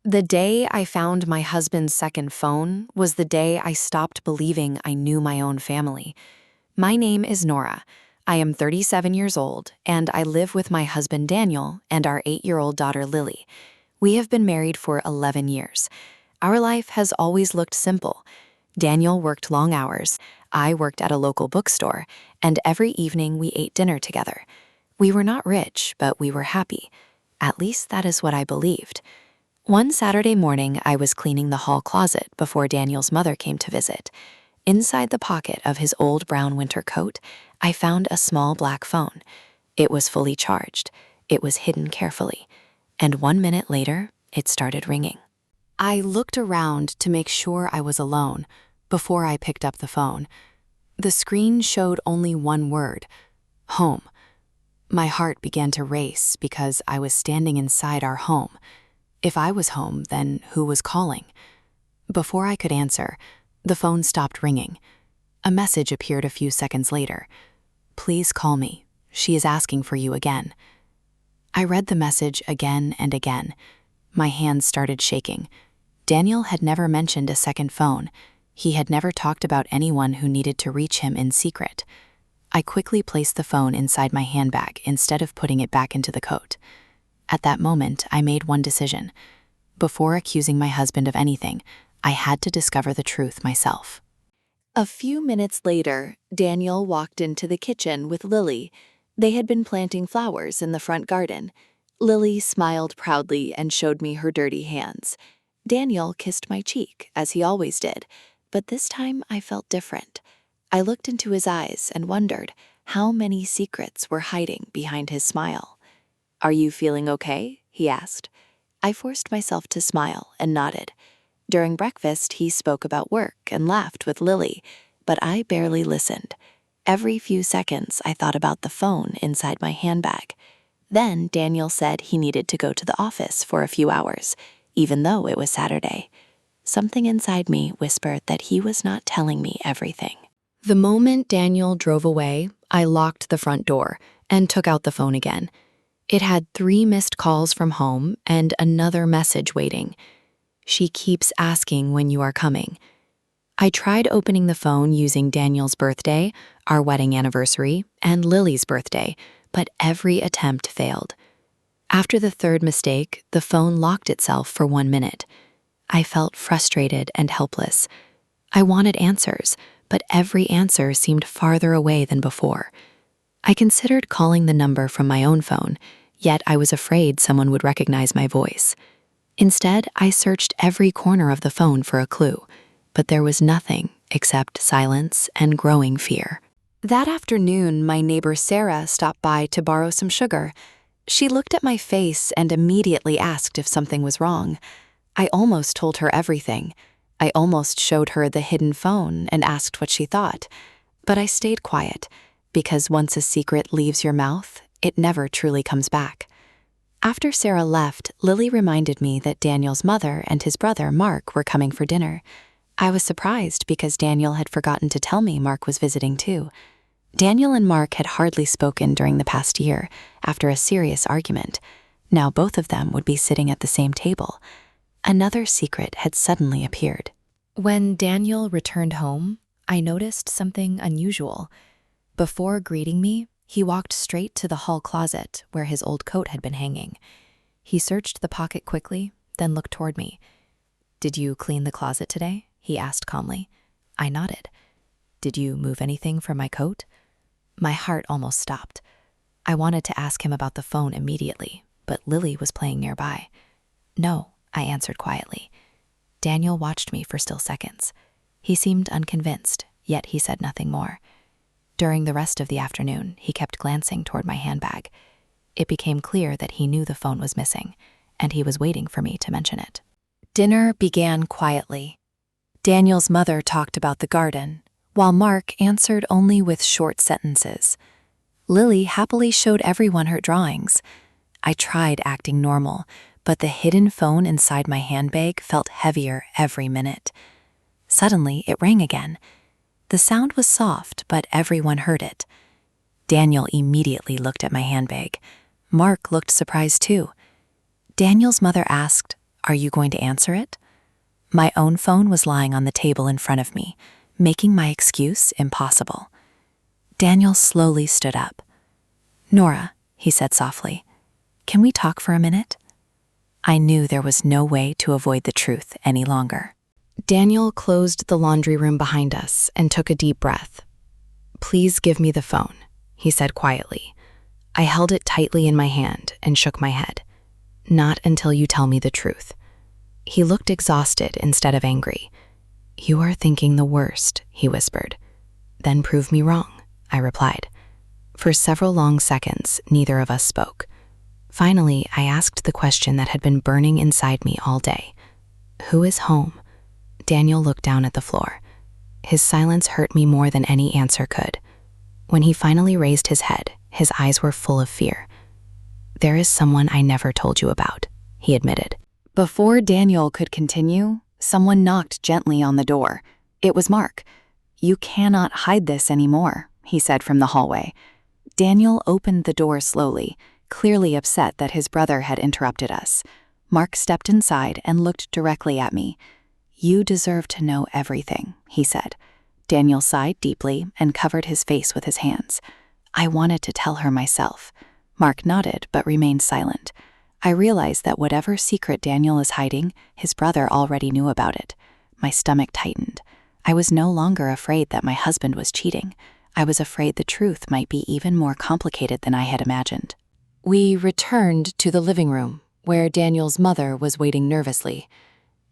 The day I found my husband's second phone was the day I stopped believing I knew my own family. My name is Nora. I am 37 years old, and I live with my husband Daniel and our 8-year-old daughter Lily. We have been married for 11 years. Our life has always looked simple. Daniel worked long hours, I worked at a local bookstore, and every evening we ate dinner together. We were not rich, but we were happy. At least that is what I believed. One Saturday morning, I was cleaning the hall closet before Daniel's mother came to visit. Inside the pocket of his old brown winter coat, I found a small black phone. It was fully charged. It was hidden carefully. And 1 minute later, it started ringing. I looked around to make sure I was alone before I picked up the phone. The screen showed only one word: home. My heart began to race because I was standing inside our home. If I was home, then who was calling? Before I could answer, the phone stopped ringing. A message appeared a few seconds later. "Please call me. She is asking for you again." I read the message again and again. My hands started shaking. Daniel had never mentioned a second phone. He had never talked about anyone who needed to reach him in secret. I quickly placed the phone inside my handbag instead of putting it back into the coat. At that moment, I made one decision. Before accusing my husband of anything, I had to discover the truth myself. A few minutes later, Daniel walked into the kitchen with Lily. They had been planting flowers in the front garden. Lily smiled proudly and showed me her dirty hands. Daniel kissed my cheek, as he always did, but this time I felt different. I looked into his eyes and wondered how many secrets were hiding behind his smile. "Are you feeling okay?" he asked. I forced myself to smile and nodded. During breakfast, he spoke about work and laughed with Lily, but I barely listened. Every few seconds, I thought about the phone inside my handbag. Then Daniel said he needed to go to the office for a few hours, even though it was Saturday. Something inside me whispered that he was not telling me everything. The moment Daniel drove away, I locked the front door and took out the phone again. It had 3 missed calls from home and another message waiting. "She keeps asking when you are coming." I tried opening the phone using Daniel's birthday, our wedding anniversary, and Lily's birthday, but every attempt failed. After the third mistake, the phone locked itself for 1 minute. I felt frustrated and helpless. I wanted answers, but every answer seemed farther away than before. I considered calling the number from my own phone, yet I was afraid someone would recognize my voice. Instead, I searched every corner of the phone for a clue, but there was nothing except silence and growing fear. That afternoon, my neighbor Sarah stopped by to borrow some sugar. She looked at my face and immediately asked if something was wrong. I almost told her everything. I almost showed her the hidden phone and asked what she thought. But I stayed quiet, because once a secret leaves your mouth, it never truly comes back. After Sarah left, Lily reminded me that Daniel's mother and his brother, Mark, were coming for dinner. I was surprised because Daniel had forgotten to tell me Mark was visiting too. Daniel and Mark had hardly spoken during the past year after a serious argument. Now both of them would be sitting at the same table. Another secret had suddenly appeared. When Daniel returned home, I noticed something unusual. Before greeting me, he walked straight to the hall closet where his old coat had been hanging. He searched the pocket quickly, then looked toward me. "Did you clean the closet today?" he asked calmly. I nodded. "Did you move anything from my coat?" My heart almost stopped. I wanted to ask him about the phone immediately, but Lily was playing nearby. "No," I answered quietly. Daniel watched me for still seconds. He seemed unconvinced, yet he said nothing more. During the rest of the afternoon, he kept glancing toward my handbag. It became clear that he knew the phone was missing, and he was waiting for me to mention it. Dinner began quietly. Daniel's mother talked about the garden, while Mark answered only with short sentences. Lily happily showed everyone her drawings. I tried acting normal, but the hidden phone inside my handbag felt heavier every minute. Suddenly, it rang again. The sound was soft, but everyone heard it. Daniel immediately looked at my handbag. Mark looked surprised too. Daniel's mother asked, Are you going to answer it? My own phone was lying on the table in front of me, making my excuse impossible. Daniel slowly stood up. Nora, he said softly, can we talk for a minute? I knew there was no way to avoid the truth any longer. Daniel closed the laundry room behind us and took a deep breath. Please give me the phone, he said quietly. I held it tightly in my hand and shook my head. Not until you tell me the truth. He looked exhausted instead of angry. You are thinking the worst, he whispered. Then prove me wrong, I replied. For several long seconds, neither of us spoke. Finally, I asked the question that had been burning inside me all day. Who is home? Daniel looked down at the floor. His silence hurt me more than any answer could. When he finally raised his head, his eyes were full of fear. There is someone I never told you about, he admitted. Before Daniel could continue, someone knocked gently on the door. It was Mark. You cannot hide this anymore, he said from the hallway. Daniel opened the door slowly, clearly upset that his brother had interrupted us. Mark stepped inside and looked directly at me. You deserve to know everything, he said. Daniel sighed deeply and covered his face with his hands. I wanted to tell her myself. Mark nodded but remained silent. I realized that whatever secret Daniel is hiding, his brother already knew about it. My stomach tightened. I was no longer afraid that my husband was cheating. I was afraid the truth might be even more complicated than I had imagined. We returned to the living room, where Daniel's mother was waiting nervously.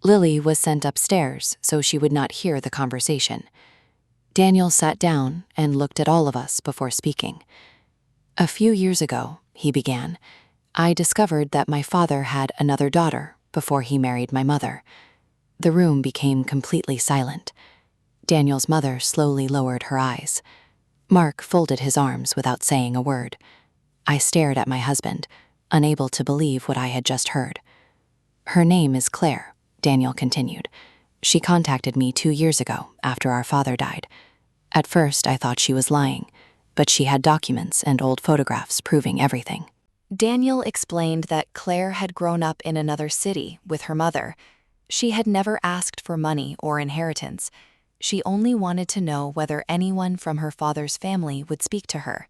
Lily was sent upstairs so she would not hear the conversation. Daniel sat down and looked at all of us before speaking. A few years ago, he began, I discovered that my father had another daughter before he married my mother. The room became completely silent. Daniel's mother slowly lowered her eyes. Mark folded his arms without saying a word. I stared at my husband, unable to believe what I had just heard. Her name is Claire, Daniel continued. She contacted me 2 years ago after our father died. At first, I thought she was lying, but she had documents and old photographs proving everything. Daniel explained that Claire had grown up in another city with her mother. She had never asked for money or inheritance. She only wanted to know whether anyone from her father's family would speak to her.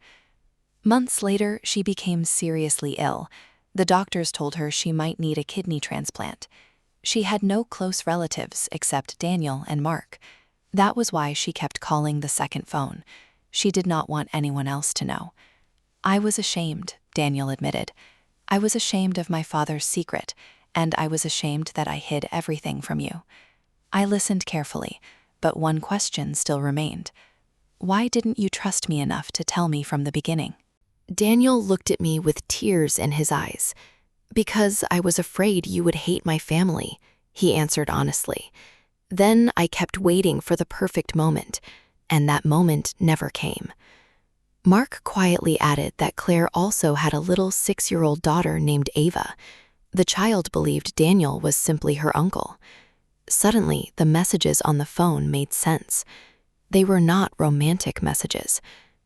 Months later, she became seriously ill. The doctors told her she might need a kidney transplant. She had no close relatives except Daniel and Mark. That was why she kept calling the second phone. She did not want anyone else to know. I was ashamed, Daniel admitted. I was ashamed of my father's secret, and I was ashamed that I hid everything from you. I listened carefully, but one question still remained. Why didn't you trust me enough to tell me from the beginning? Daniel looked at me with tears in his eyes. Because I was afraid you would hate my family, he answered honestly. Then I kept waiting for the perfect moment, and that moment never came. Mark quietly added that Claire also had a little 6-year-old daughter named Ava. The child believed Daniel was simply her uncle. Suddenly, the messages on the phone made sense. They were not romantic messages.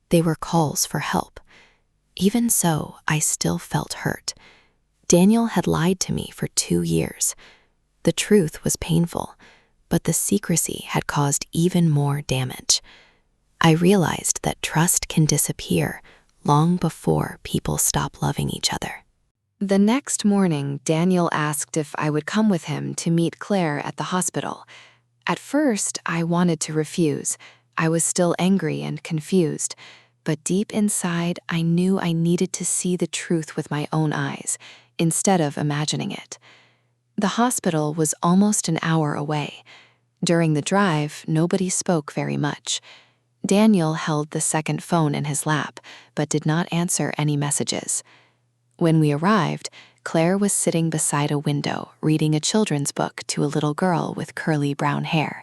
They were calls for help. Even so, I still felt hurt. Daniel had lied to me for 2 years. The truth was painful, but the secrecy had caused even more damage. I realized that trust can disappear long before people stop loving each other. The next morning, Daniel asked if I would come with him to meet Claire at the hospital. At first, I wanted to refuse. I was still angry and confused. But deep inside, I knew I needed to see the truth with my own eyes, instead of imagining it. The hospital was almost an hour away. During the drive, nobody spoke very much. Daniel held the second phone in his lap, but did not answer any messages. When we arrived, Claire was sitting beside a window, reading a children's book to a little girl with curly brown hair.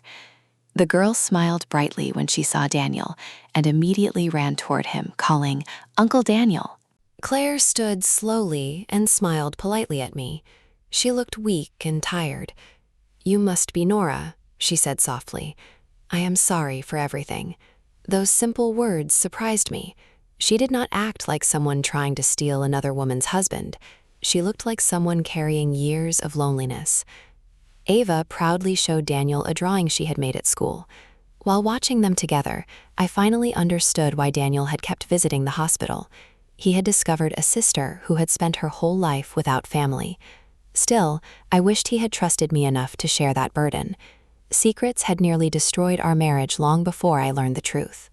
The girl smiled brightly when she saw Daniel and immediately ran toward him, calling, "Uncle Daniel." Claire stood slowly and smiled politely at me. She looked weak and tired. "You must be Nora," she said softly. "I am sorry for everything." Those simple words surprised me. She did not act like someone trying to steal another woman's husband. She looked like someone carrying years of loneliness. Ava proudly showed Daniel a drawing she had made at school. While watching them together, I finally understood why Daniel had kept visiting the hospital. He had discovered a sister who had spent her whole life without family. Still, I wished he had trusted me enough to share that burden. Secrets had nearly destroyed our marriage long before I learned the truth.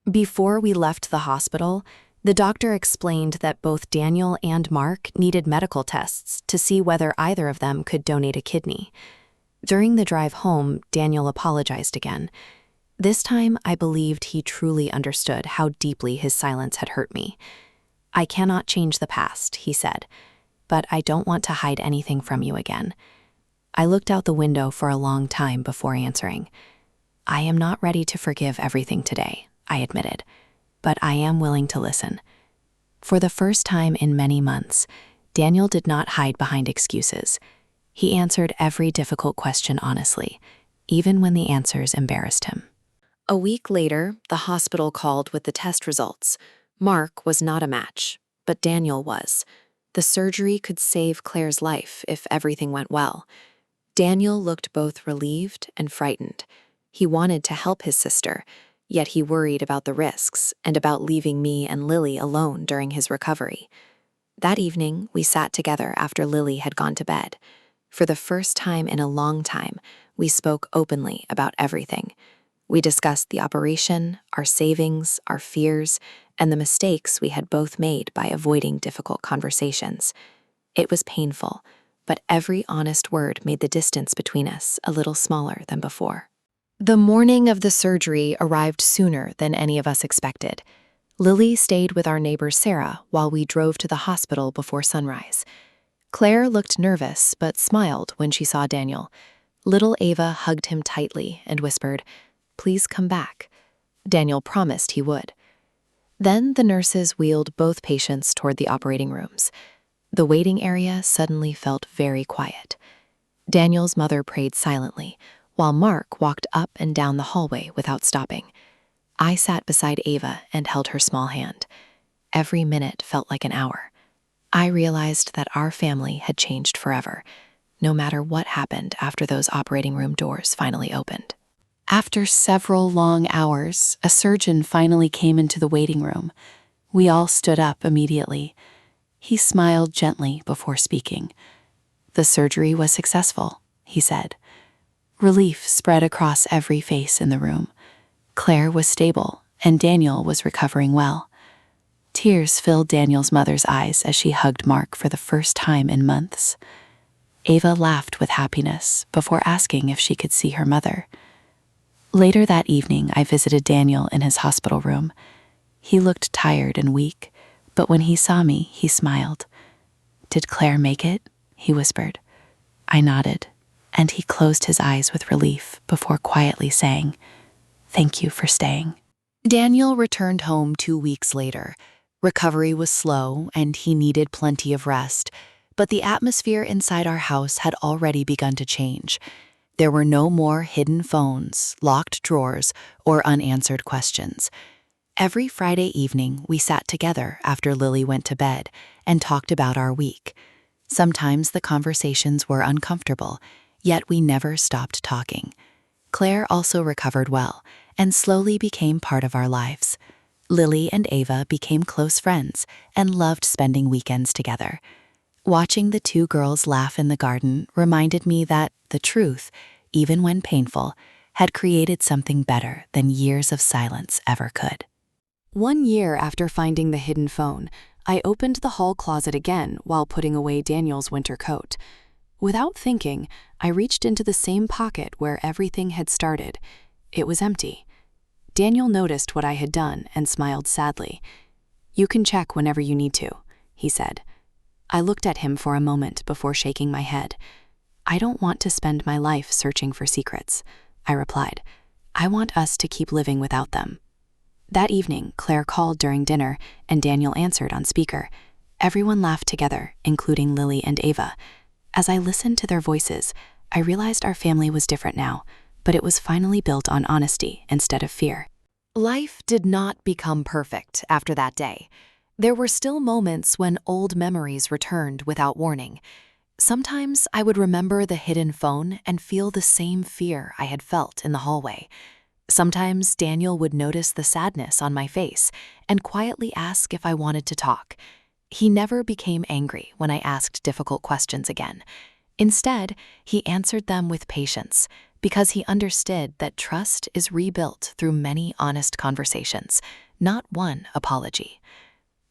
Before we left the hospital, the doctor explained that both Daniel and Mark needed medical tests to see whether either of them could donate a kidney. During the drive home, Daniel apologized again. This time, I believed he truly understood how deeply his silence had hurt me. "I cannot change the past," he said, "but I don't want to hide anything from you again." I looked out the window for a long time before answering. "I am not ready to forgive everything today," I admitted, "but I am willing to listen." For the first time in many months, Daniel did not hide behind excuses. He answered every difficult question honestly, even when the answers embarrassed him. A week later, the hospital called with the test results. Mark was not a match, but Daniel was. The surgery could save Claire's life if everything went well. Daniel looked both relieved and frightened. He wanted to help his sister, yet he worried about the risks and about leaving me and Lily alone during his recovery. That evening, we sat together after Lily had gone to bed. For the first time in a long time, we spoke openly about everything. We discussed the operation, our savings, our fears, and the mistakes we had both made by avoiding difficult conversations. It was painful, but every honest word made the distance between us a little smaller than before. The morning of the surgery arrived sooner than any of us expected. Lily stayed with our neighbor Sarah while we drove to the hospital before sunrise. Claire looked nervous but smiled when she saw Daniel. Little Ava hugged him tightly and whispered, "Please come back." Daniel promised he would. Then the nurses wheeled both patients toward the operating rooms. The waiting area suddenly felt very quiet. Daniel's mother prayed silently, while Mark walked up and down the hallway without stopping. I sat beside Ava and held her small hand. Every minute felt like an hour. I realized that our family had changed forever, no matter what happened after those operating room doors finally opened. After several long hours, a surgeon finally came into the waiting room. We all stood up immediately. He smiled gently before speaking. "The surgery was successful," he said. Relief spread across every face in the room. Claire was stable, and Daniel was recovering well. Tears filled Daniel's mother's eyes as she hugged Mark for the first time in months. Ava laughed with happiness before asking if she could see her mother. Later that evening, I visited Daniel in his hospital room. He looked tired and weak, but when he saw me, he smiled. "Did Claire make it?" he whispered. I nodded, and he closed his eyes with relief before quietly saying, "Thank you for staying." Daniel returned home 2 weeks later. Recovery was slow, and he needed plenty of rest, but the atmosphere inside our house had already begun to change. There were no more hidden phones, locked drawers, or unanswered questions. Every Friday evening, we sat together after Lily went to bed and talked about our week. Sometimes the conversations were uncomfortable, yet we never stopped talking. Claire also recovered well and slowly became part of our lives. Lily and Ava became close friends and loved spending weekends together. Watching the two girls laugh in the garden reminded me that the truth, even when painful, had created something better than years of silence ever could. 1 year after finding the hidden phone, I opened the hall closet again while putting away Daniel's winter coat. Without thinking, I reached into the same pocket where everything had started. It was empty. Daniel noticed what I had done and smiled sadly. "You can check whenever you need to," he said. I looked at him for a moment before shaking my head. "I don't want to spend my life searching for secrets," I replied. "I want us to keep living without them." That evening, Claire called during dinner, and Daniel answered on speaker. Everyone laughed together, including Lily and Ava. As I listened to their voices, I realized our family was different now, but it was finally built on honesty instead of fear. Life did not become perfect after that day. There were still moments when old memories returned without warning. Sometimes I would remember the hidden phone and feel the same fear I had felt in the hallway. Sometimes Daniel would notice the sadness on my face and quietly ask if I wanted to talk. He never became angry when I asked difficult questions again. Instead, he answered them with patience because he understood that trust is rebuilt through many honest conversations, not one apology.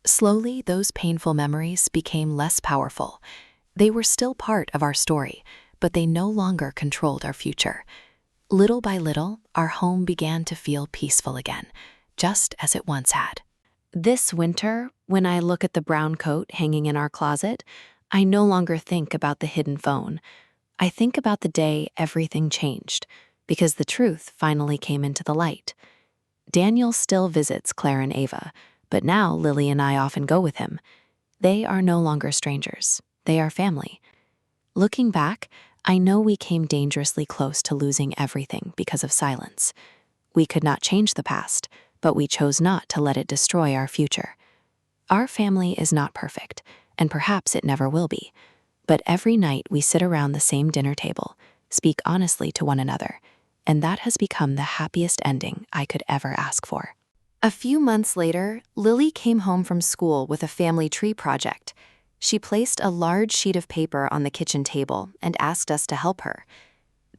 Slowly, those painful memories became less powerful. They were still part of our story, but they no longer controlled our future. Little by little, our home began to feel peaceful again, just as it once had. This winter, when I look at the brown coat hanging in our closet, I no longer think about the hidden phone. I think about the day everything changed, because the truth finally came into the light. Daniel still visits Claire and Ava, but now Lily and I often go with him. They are no longer strangers. They are family. Looking back, I know we came dangerously close to losing everything because of silence. We could not change the past, but we chose not to let it destroy our future. Our family is not perfect, and perhaps it never will be. But every night we sit around the same dinner table, speak honestly to one another, and that has become the happiest ending I could ever ask for. A few months later, Lily came home from school with a family tree project. She placed a large sheet of paper on the kitchen table and asked us to help her.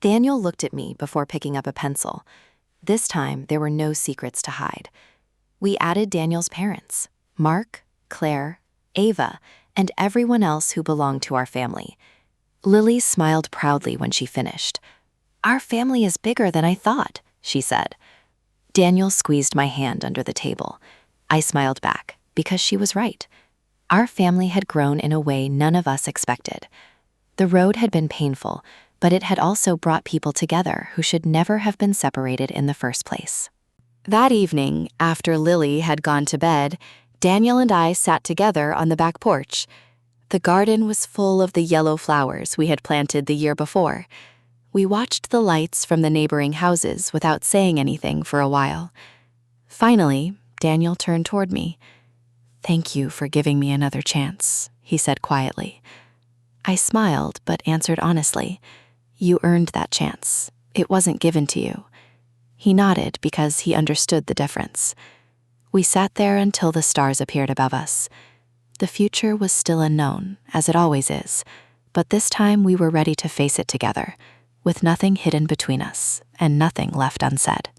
Daniel looked at me before picking up a pencil. This time, there were no secrets to hide. We added Daniel's parents, Mark, Claire, Ava, and everyone else who belonged to our family. Lily smiled proudly when she finished. "Our family is bigger than I thought," she said. Daniel squeezed my hand under the table. I smiled back, because she was right. Our family had grown in a way none of us expected. The road had been painful, but it had also brought people together who should never have been separated in the first place. That evening, after Lily had gone to bed, Daniel and I sat together on the back porch. The garden was full of the yellow flowers we had planted the year before. We watched the lights from the neighboring houses without saying anything for a while. Finally, Daniel turned toward me. "Thank you for giving me another chance," he said quietly. I smiled but answered honestly, "You earned that chance. It wasn't given to you." He nodded because he understood the difference. We sat there until the stars appeared above us. The future was still unknown, as it always is, but this time we were ready to face it together, with nothing hidden between us and nothing left unsaid.